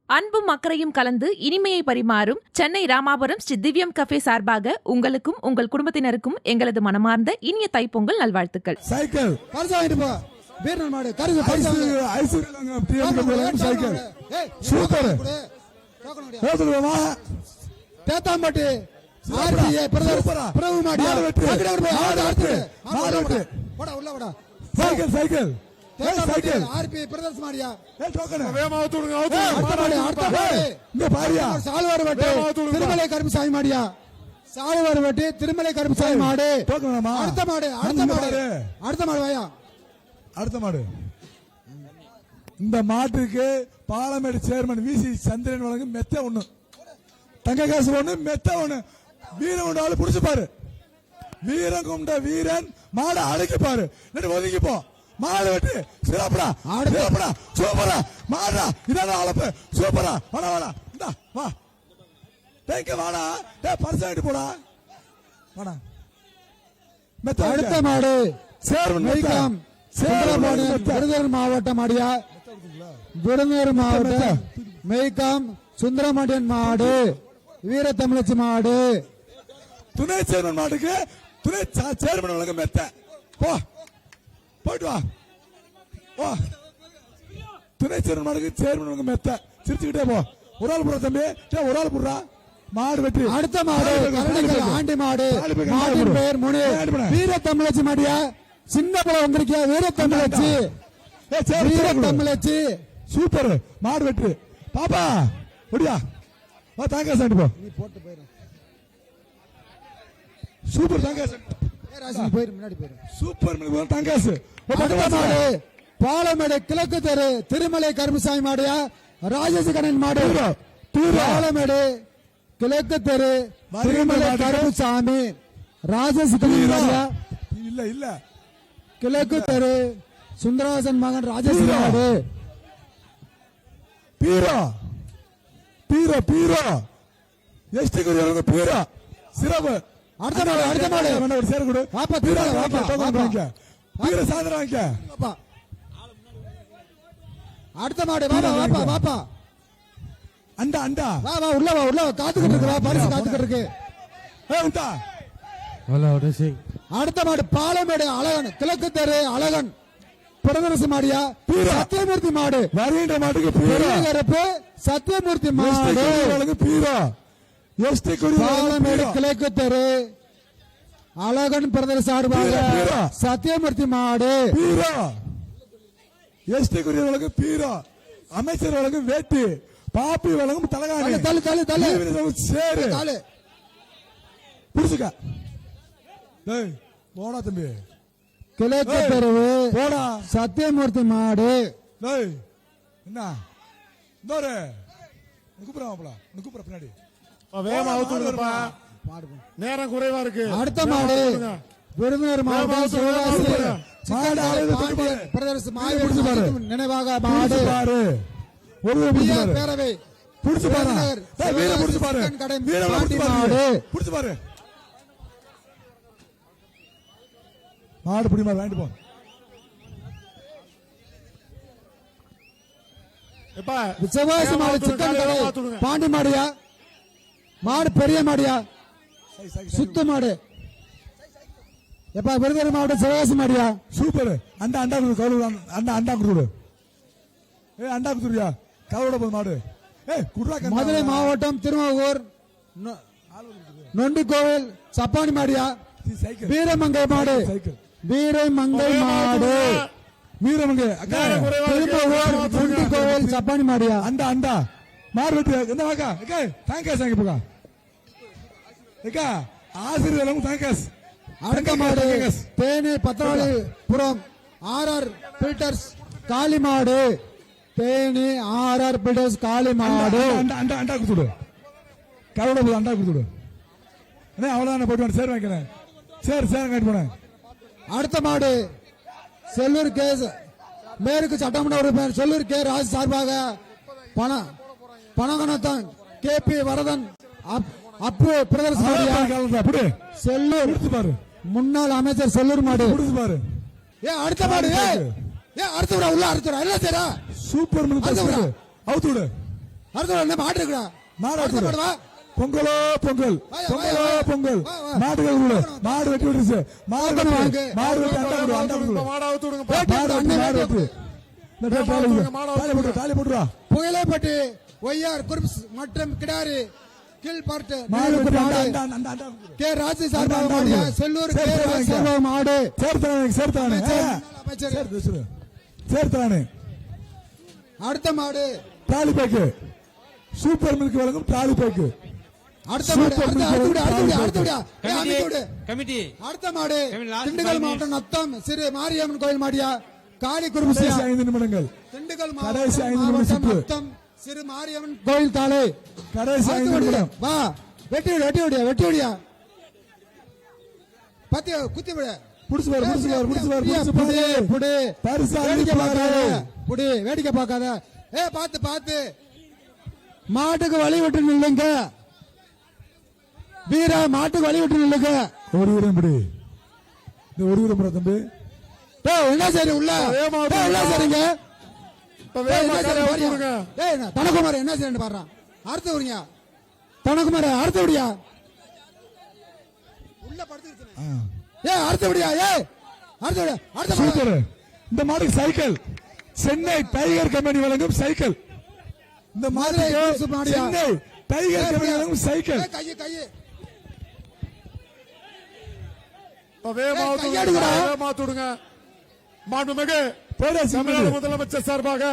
அன்பும் அக்கறையும் கலந்து இனிமையை பரிமாறும் சென்னை ராமாபுரம் ஸ்ரீ திவ்யம் கஃபே சார்பாக உங்களுக்கும் உங்கள் குடும்பத்தினருக்கும் எங்களது மனமார்ந்த இனிய தைப்பொங்கல் நல்வாழ்த்துக்கள். சைக்கிள் பரிசு வாங்கிட்டு போ. வீரன் மாடு கருது பரிசு சைக்கிள் சூப்பர் போதுமா தேத்தாம்பட்டி ஆர்டிஏ பிரபு மாடியா போடா உள்ள போடா cycle cycle cycle RP brothers மாடியா டோக்கன் வேகமா ஊத்துங்க இங்க பாரியா சால்வார் வட்டி திருமலை கருப்புசாமி மாடியா சால்வார் வட்டி திருமலை கருப்புசாமி மாடு டோக்கன்மா அடுத்த மாடு அடுத்த மாடு வாயா அடுத்த மாடு. இந்த மாட்டுக்கு பாலமேடு சேர்மன் விசி சந்திரன் வழங்கும் மெத்த ஒண்ணு தங்க காசு ஒண்ணு மெத்த ஒண்ணு வீரன் கொண்டாலும் புடிச்சு பாரு வீரன் கொண்ட வீரன் மாடை அடக்கி பாரு ஒதுங்கி போ மாடு வெட்டி சிறப்புடா சிறப்புடா சூப்பரா மாடா இதான் அளப்பு சூப்பரா வாடா வாடா இந்தா வா தேங்க வாடா பரிசு வாங்கிட்டு போடா வாடா மெத்த அடுத்த மாடு சேர்மன் விருதுநகர் மாவட்டம் மாடியா விருதுநகர் மாவட்டம் மெய்காம் சுந்தரமாண்டியன் மாடு வீர தமிழச்சி மாடு துணை சேர்மன் மாடுக்கு துணை சேர்மன் வழங்க மெத்த போ போயிட்டு வா ஓ துணை சேர்மன் மாடுக்கு சேர்மன் வழங்க மெத்த சிரிச்சுக்கிட்டே போ ஒரு ஆள் போடுற தம்பி ஒரு ஆள் போடுறா மாடு வெட்டி அடுத்த மாடு ஆண்டி மாடு மாட்டின் பெயர் முனி வீர தமிழச்சி மாடியா சின்ன பழம் வந்திருக்கியா வீர தமிழச்சி வீர தமிழச்சி சூப்பர் மாடு வெட்டு பாப்பா ஒடியா வா தாங்க சாண்டு போ நீ போட்டு போயிரு சூப்பர் தாங்க ராசி போயிரு முன்னாடி போயிரு சூப்பர் தாங்காசு மாடு பாலமேடு கிழக்கு தெரு திருமலை கருப்புசாமி மாடியா ராஜேஷ் கண்ணன் மாடு பாலமேடு கிழக்கு தெரு திருமலை கருப்புசாமி ராஜேஷ் கண்ணன் மாடியா இல்ல இல்ல கிழக்கு தெரு சுந்தரவாசன் மகன் ராஜேஷ் மாடு பீரோ பீரோ பீரோ எஸ்டி குருவரங்க பீரோ சிறப்பு அடுத்த மாடு ஒரு சேர கொடு பாப்பா பீரோ வாப்பா வாங்க பீரோ சாதன வாங்க பாப்பா அடுத்த மாடு வாப்பா வாப்பா வாப்பா அண்டா அண்டா வா வா உள்ள வா காத்துக்கிட்டு இருக்கு வா பரிசு காத்துக்கிட்டு இருக்கு உண்டா ஹலோ டேசி அடுத்த மாடு பாலமேடு அழகன் கிழக்கு தெரு அழகன் பிரதரசு மாடியா சத்தியமூர்த்தி மாடு வருகின்ற மாட்டுக்கு சத்தியமூர்த்தி மாடு பீரோ எஸ்டி பாலமேடு கிழக்கு தெரு அழகன் பிரதரசு ஆடுவாங்க சத்தியமூர்த்தி மாடு பீரோ எஸ்டி குறியவர்களுக்கு பீரோ அமைச்சர் வழங்கும் வேட்டி பாப்பி வழங்கும் தலகாணி தள்ளு தள்ளு தள்ளு சேரு புடிச்சுக்க போடா தம்பி கிழக்கு தெருவு போடா சத்தியமூர்த்தி மாடு என்ன கூப்பிட பின்னாடி நேரம் குறைவா இருக்கு அடுத்த மாடு விருதுநகர் மாவட்டம் நினைவாக மாடு ஒரு பேரவை புடிச்சு பாரு புடிச்சு பாரு மாடு பிடிமா வாங்கிட்டு போ சிவகாசி மாடு சிக்கன் கடை பாண்டி மாடியா மாடு பெரிய மாடியா சுத்த மாடு எப்ப விருதுநகர் மாவட்டம் சிவகாசி மாடியா சூப்பர் அண்டா அண்டா அண்டா அண்டா குடு அண்டா குடுறியா கவரோட போது மாடு மதுரை மாவட்டம் திருவாவூர் நொண்டி கோவில் சப்பானி மாடியா வீரமங்கை மாடு வீரமங்கை மாடு வீரமங்கை நொண்டி கோவில் சப்பானி மாடியா அண்டா அண்டா மாடு வெட்டி என்ன வாக்கா தேங்காய் சாங்கி போக்கா ஏக்கா ஆசிரியர் தேங்காய் அடுத்த மாடு தேனி பத்திராளிபுரம் ஆர்ஆர் பீட்டர்ஸ் காளி மாடு தேனி ஆர்ஆர் பீட்டர்ஸ் காளி மாடு அண்டா அண்டா கொடுத்துடு கவலை போது அண்டா கொடுத்துடு அவ்வளவுதான் போயிட்டு சேர் வாங்கிக்கிறேன் சேர் கட்டி போனேன் அடுத்த மாடு செல்லூர் கே மேற்கு சட்டமன்ற உறுப்பினர் செல்லூர் கே ராஜ் சார்பாக பணகணத்தான் கே பி வரதன் அப்பு பிரதர்ஸ் செல்லூர் பாரு முன்னாள் அமைச்சர் செல்லூர் மாடு பாரு அடுத்த மாடு அடுத்த உள்ள அடுத்த இல்ல சரா சூப்பர் அவுத்து விடு அடுத்த என்ன மாடு இருக்குடா மாடு அடுத்த அடுத்து. மாடு வா பொங்கலோ பொங்கல் வாயா, பொங்கலோ வாயா, பொங்கல் வா, வா. மாடுகள் உள்ள மாடு வெட்டி விட்டுருச்சு மாடு வாங்க. வெட்டி மாடு வெட்டி அண்டா கொடு அண்டா கொடு மாடை அவுத்து விடுங்க மாடு வெட்டி மாடு வெட்டி இந்த டேய் தாலி விடுங்க, மாடு தாலி போடு தாலி போடுறா புயலைப்பட்டி ஒய்ஆர் குரூப்ஸ் மற்றும் கிடாரி கீழ் பார்த்து மாடு வெட்டி மாடு அண்டா அண்டா அண்டா கே ராஜி சார்பாக மாடியா செல்லூர் கே சரி, ராஜி சரி, சார்பாக மாடு சேர்த்தானே அமைச்சர் சேர்த்தானே அடுத்த மாடு தாலி பேக்கு சூப்பர் மில்க் வழங்கும் தாலி பேக்கு அடுத்த மாடு சூப்பர் அடுத்த விடியா கமிட்டி அடுத்த மாடு கமிட்டி, last திண்டுக்கல் 5 மாவட்டம் நத்தம் சிறு மாரியம்மன் கோயில் மாடியா காளி குருமிசியா கடைசி 5 நிமிடங்கள் திண்டுக்கல் கடைசி மாவட்டம் 5 நிமிடம் மாவட்டம் சுற்று. நத்தம் சிறு மாரியம்மன் கோயில் காலை கடைசி 5 நிமிடம் வா வெட்டி விடியா பத்தி குத்தி விட புடிச்சு பாரு புடி பரிசு வேடிக்கை அள்ளி பார்க்காத பாரு. புடி வேடிக்கை பார்க்காத பாத்து மாட்டுக்கு வழி விட்டு நில்லுங்க வீரா மாட்டுக்கு வழி விட்டு நில்லுங்க ஒரு வீரம் பிடி இந்த ஒரு வீரம் பிடி தம்பி என்ன சரி உள்ள உள்ள சரிங்க விடுங்க தனக்குமார் என்ன செய்யணும் பாடுறான் அடுத்து விடுங்க தனக்குமார் அடுத்து விடியா உள்ள படுத்து அடுத்து விடியா அடுத்து விடியா அடுத்த மாடு. சூப்பர் இந்த மாடுக்கு சைக்கிள் சென்னை டைகர் கம்பெனி வழங்கும் சைக்கிள் இந்த மதுரை மாடுக்கு குரூப்ஸ் மாடியா. சென்னை டைகர் கம்பெனி வழங்கும் சைக்கிள் கையை வேகமா அவுத்து விடுங்க மாண்புமிகு போடா தமிழ்நாடு சிம்பிள் முதலமைச்சர் சார்பாக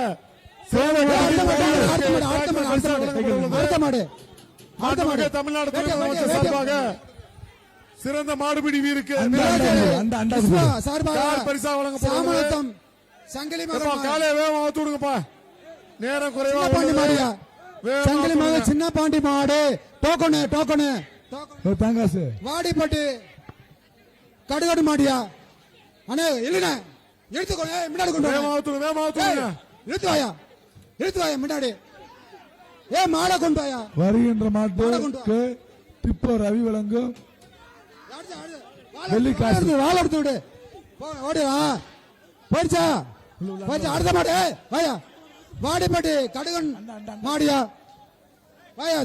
அடுத்த மாடு மாண்புமிகு தமிழ்நாடு துணை முதலமைச்சர் சார்பாக சிறந்த மாடுபிடி வீருக்கு அந்த அந்த விஸ்வா சார்பாக யார் பரிசா வழங்கப்படுகிறது? சாமநத்தம் சங்கிலி எப்பா, மகன் காலையை வேகமா அவுத்து விடுங்கப்பா நேரம் குறைவா சின்ன பாண்டி உள்ளது. மாடியா வேகமா சங்கிலி அவுத்து மகன் விடுங்க. சின்ன பாண்டி மாடு டோக்கனு ஒரு தாங்காசு வாடிப்பட்டு கடுகடு மாடியா அண்ணே இல்லண்ணே எடுத்துக்கோ முன்னாடி கொண்டு வேகமா வா. அவுத்து விடுங்க, வேகமா அவுத்து ஏய், விடுங்க. இழுத்து வாயா முன்னாடி மாடை கொண்டு வாயா வருகின்ற மாட்டுக்கு டிப்போ ரவி வழங்கும் வெள்ளி காசு. வாழ எடுத்து விடு ஓடியா போயிடுச்சா அடுத்த மாடு வாயா வாடிப்பட்டி கடுகன் மாடியா வாயா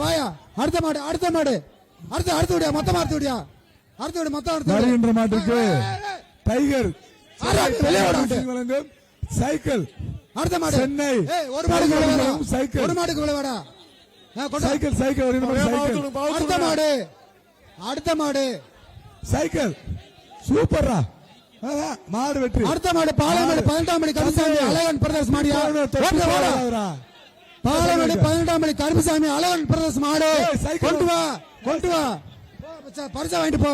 வாயா அடுத்த மாடு அடுத்து விடியா மொத்தமா அடுத்து விடியா அடுத்து விடு மொத்தம் அடுத்து விடு. வருகின்ற மாட்டுக்கு டைகர் வெளியே ஓட விட்டு. வழங்கும் சைக்கிள் அடுத்த மாடு சென்னை ஒரு மாடுக்கு விளையாடா சைக்கிள். ஒரு மாடுக்கு விளையாடா சைக்கிள் சைக்கிள் வருகின்ற மாடு வேகமா அவுத்து சைக்கிள் விடுங்க, அவுத்து அடுத்த விடுங்க. மாடு அடுத்த மாடு சைக்கிள் சூப்பர்ரா மாடு வெற்றி அடுத்த மாடு பாலமேடு 18ஆம் மணி கருப்புசாமி அழகன் பிரதர்ஸ் மாடியா ஓட்டு வாடா. பாலமேடு 18ஆம் மணி கருப்புசாமி அழகன் பிரதர்ஸ் மாடு ஏய், சைக்கிள். கொண்டு வா பரிசா வாங்கிட்டு போ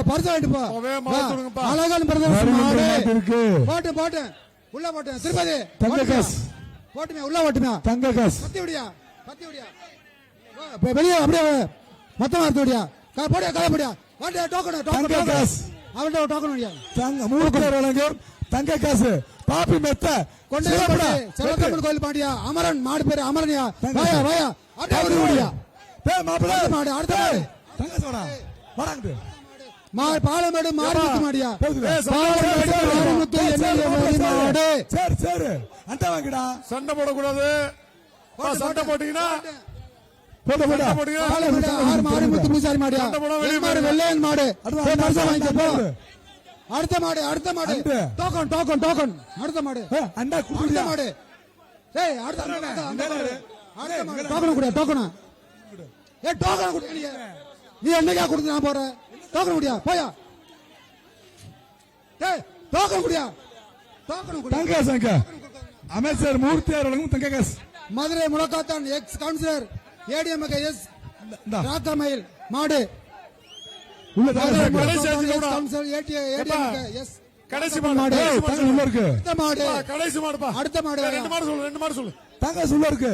வேகமா வா. கொடுங்கப்பா. அழகன் பிரதர்ஸ் வருகின்ற மாடு மாட்டிற்கு போட்டு உள்ள போட்டேன் திருப்பதி தங்க காசு. போட்டுமே உள்ள போட்டுமே தங்க காசு பத்தி விடியா வெளியே அப்படியே மொத்தமா எடுத்து விடியா போடியா கதை போடியா வாட்டியா தங்க டோக்கன் காசு. அவன்கிட்ட டோக்கன் விடியா தங்க மூக்கர் வழங்கும் தங்க காசு பாப்பி மெத்த கொண்டு சிறப்புடா. செல்லத்தம்மன் கோயில் பாண்டியா அமரன் மாடு பேரு அமரன்யா தங்க. வாயா அப்படியே விடியா டேய் மாப்பிள்ளை. அடுத்த மாடு, அடுத்த டேய், மாடு. தங்க சோடா வாடாங்க பாலமேடு மாரிமுத்து மாடியா போகுது. பாலமேடு மாரிமுத்து எம்எல்ஏ மாடு சரி அந்த வாங்கிடா சண்டை போடக்கூடாது சண்டை போட்டீங்கன்னா போட போட சண்டை போட்டீங்கன்னா பாலமேடு ஆர் மாரிமுத்து பூசாரி மாடியா சண்டை போட வெளியே மாடு வெள்ளையன் மாடு அடுத்த போய் பரிசு மாடு. வாங்கிக்க போ அடுத்த மாடு அடுத்து. டோக்கன் அடுத்த மாடு அண்டா அடுத்த குடுடியா மாடு ஏய் அடுத்த மாடு டோக்கன் குடியா டோக்கன் டோக்கன் குடியா நீ என்னைக்கா கொடுத்து நான் போறேன் டோக்கன் குடியா போயா ஏய் டோக்கன் குடியா தங்க சங்க அமைச்சர் மூர்த்தியார் வழங்கும் தங்க காசு மதுரை முழக்காத்தான் எக்ஸ் கவுன்சிலர் ஏடிஎம்கே எஸ் இந்தா. ராக்கமயில் மாடு உள்ள தங்க மதுரை சங்க. கடைசி முழக்காத்தான் அஞ்சு எக்ஸ் கூட. கவுன்சிலர் ஏடிஎம்கே எஸ் கடைசி மாடு. மாடு ஏய், தங்க உள்ள இருக்கு அடுத்த மாடு கடைசி மாடுப்பா அடுத்த மாடு ரெண்டு மாடு சொல்லு தங்க உள்ள இருக்கு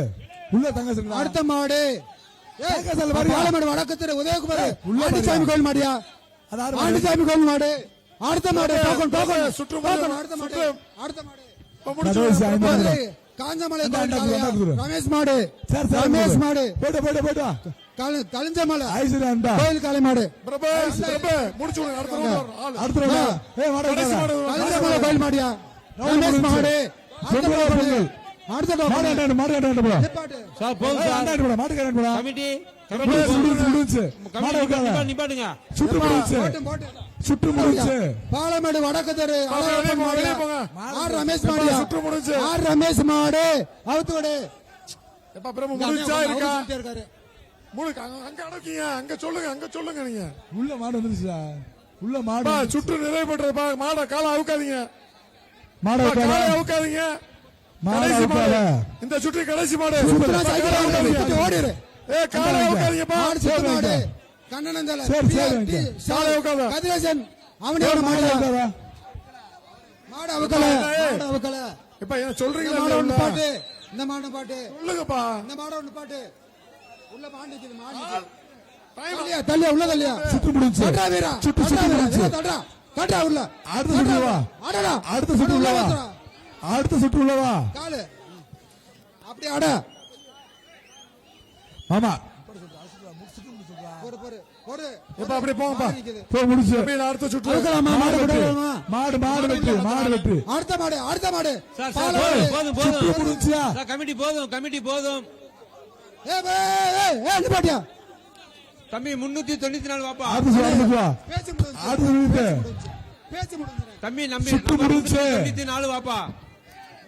உள்ள தங்க சங்க அடுத்த மாடு தங்க சங்க பாரு. பாலமேடு வடக்கு திரு உதயகுமார் உள்ள ஆண்டிசாமி கோயில் மாடியா அது ஆறு மாடு. ஆண்டிசாமி கோயில் மாடு அடுத்த மாடு டோக்கன் சுற்று டோக்கன் அடுத்த மாடு சுற்று. அடுத்த மாடு கடைசி ஐந்து மாடு. மதுரை காஞ்சமலை அந்த கோயில் அண்டா காளையா. குரு. ரமேஷ் மாடு சரி சரி ரமேஷ் மாடு போயிட்டு கலிஞ்சமலை ஐஸ்வர்யா அண்டா கோயில் காளை மாடு பிரபு முடிச்சு விடுங்க அடுத்த round வரும். ஆளு. அடுத்த round ஆ? ஏய் வாடா கடைசி மாடு வாடா. கலிஞ்சமலை கோயில் மாடியா ரமேஷ் மாடு அடுத்த பொங்கலோ மாடு பொங்கல் அடுத்த மாடு டோக்கன் கட்டாண்டு, மாடு கட்டாண்டு போடா. நிப்பாட்டு. சார் போதும் ஏய், சார். அந்தாண்ட போடா, மாடு கட்டாண்டு போடா. கமிட்டி முடிஞ்சு. மாடு வைக்காத. நிப்பாட்டுங்க. சுற்று முடிஞ்சு. போட்டு. சுற்று முடிஞ்சு. பாலமேடு வடக்கு தெரு வெளியே போங்க, வெளியே போங்க. ஆர் ரமேஷ் மாடியா சுற்று முடிஞ்சு. ஆர் ரமேஷ் மாடு அவுத்து விடு. எப்ப பிரம்ம முடிஞ்சா இருக்கா அவுத்து இருக்காரு. முழுக்க அங்க அடக்கீங்க, அங்க சொல்லுங்க, அங்க சொல்லுங்க நீங்க. உள்ள மாடு வந்துருச்சு சார். உள்ள மாடு. பா, சுற்று நிறைவு பண்றப்பா, மாட காலை அவுக்காதீங்க, மாடு வைக்காத. காலை அவுக்காதீங்க. மாடு கடைசி மாடு. வைக்காத. இந்த சுற்று கடைசி மாடு. சுத்துனா சைக்கிள் அவுக்காதீங்க. அவுத்து ஓடிரு. ஏய், காலை அவுக்காதீங்கப்பா. மாடு சுத்து மாடு. கண்ணனந்தல. சரி, சரி, வைங்க. சாலை உட்காரு. கதிரேசன் அவனே மாடு மாடு வைக்காத. மாடு அவுக்கல. மாடு அவுக்கல. இப்ப என்ன இந்த சொல்றீங்களா மாடு ஒன்னு இல்லையா? பாட்டு. இந்த மாடு பாட்டு. சொல்லுங்கப்பா. இந்த மாடு ஒன்னு பாட்டு. உள்ள மாடு நிக்குது மாடு. டைம் தள்ளியா தள்ளியா உள்ள தள்ளியா. சுற்று முடிஞ்சு. தட்றா வீரா. சுற்று தட்றா சுற்று வீரா. முடிஞ்சு. வீரா, தட்றா. தட்றா உள்ள. அடுத்த சுற்று வா. ஆடடா. அடுத்த சுற்று உள்ள வா. தட்றா. அடுத்த சுற்று உள்ள வா. காலு. அப்படி ஆட. மாமா போடு போடு. போடு. இப்ப அப்படி போங்கப்பா. மாடு நிக்குது. போ முடிச்சு. தம்பி, நான் அடுத்த சுற்று. அவுக்கலாமா மாடு மாடு வெட்டு. விடலாமா? மாடு மாடு வெட்டு. மாடு வெட்டு. அடுத்த மாடு அடுத்த மாடு. Sir sir Palamedu. போதும் சுற்று போதும். முடிஞ்சியா? சார் கமிட்டி போதும், கமிட்டி போதும். ஏய் நிப்பாட்டியா. தம்பி 394 வாப்பா. அடுத்த சுற்று அடுத்து வா. பேச்சு முடிஞ்சு. அடுத்த சுற்று. பேச்சு முடிஞ்சு. தம்பி நம்பி சுற்று முடிஞ்சு. 394 வாப்பா.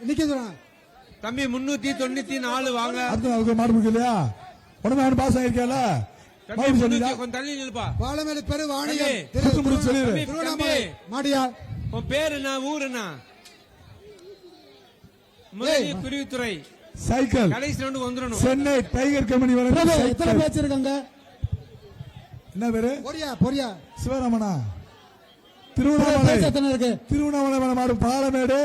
நிக்குதுடா. தம்பி 394 வாங்க. அடுத்த அவருக்கு மாடு முடிக்கலையா? உடனே அவனு பாஸ் ஆயிருக்கல. தம்பி மாடு சொல்லிடா. 300 கொஞ்சம் தள்ளி நில்லுப்பா. பாலமேடு பெரு வாணியம். தம்பி, சுற்று முடிச்சு சொல்லிடு. தம்பி, திருவண்ணாமலை மாடியா. உன் பேர் என்ன, ஊர் என்ன? முதலி பிரிவுத்துறை. சைக்கிள். கடைசி ரவுண்டு வந்துடணும். சென்னை டைகர் கம்பெனி வழங்கும் எத்தனை சைக்கிள். பேச்சு இருக்காங்க? என்ன பேரு? பொரியா பொரியா. சிவராமனா. பேச்சு திருவண்ணாமலை. எத்தனை இருக்கு? திருவண்ணாமலை மாடு பாலமேடு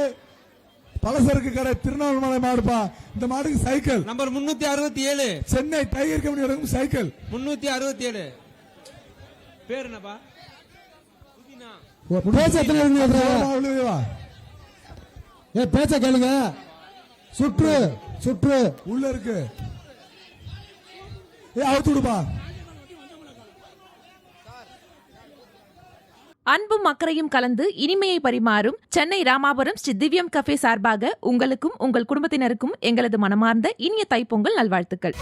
பலசரக்கு கடை திருவண்ணாமலை மாடுப்பா. இந்த மாடுக்கு cycle. Number 367. Chennai tiger company வழங்கும் சைக்கிள். 367. பேர் என்னப்பா? புதினா. பேச்சு எத்தனை இருக்கு? உள்ளே வா. பேச்ச கேளுங்க. சுற்று சுற்று. உள்ள இருக்கு. அவுத்து விடுப்பா. அன்பும் அக்கறையும் கலந்து இனிமையை பரிமாறும் சென்னை ராமாபுரம் ஸ்ரீ திவ்யம் கஃபே சார்பாக உங்களுக்கும் உங்கள் குடும்பத்தினருக்கும் எங்களது மனமார்ந்த இனிய தைப்பொங்கல் நல்வாழ்த்துக்கள்.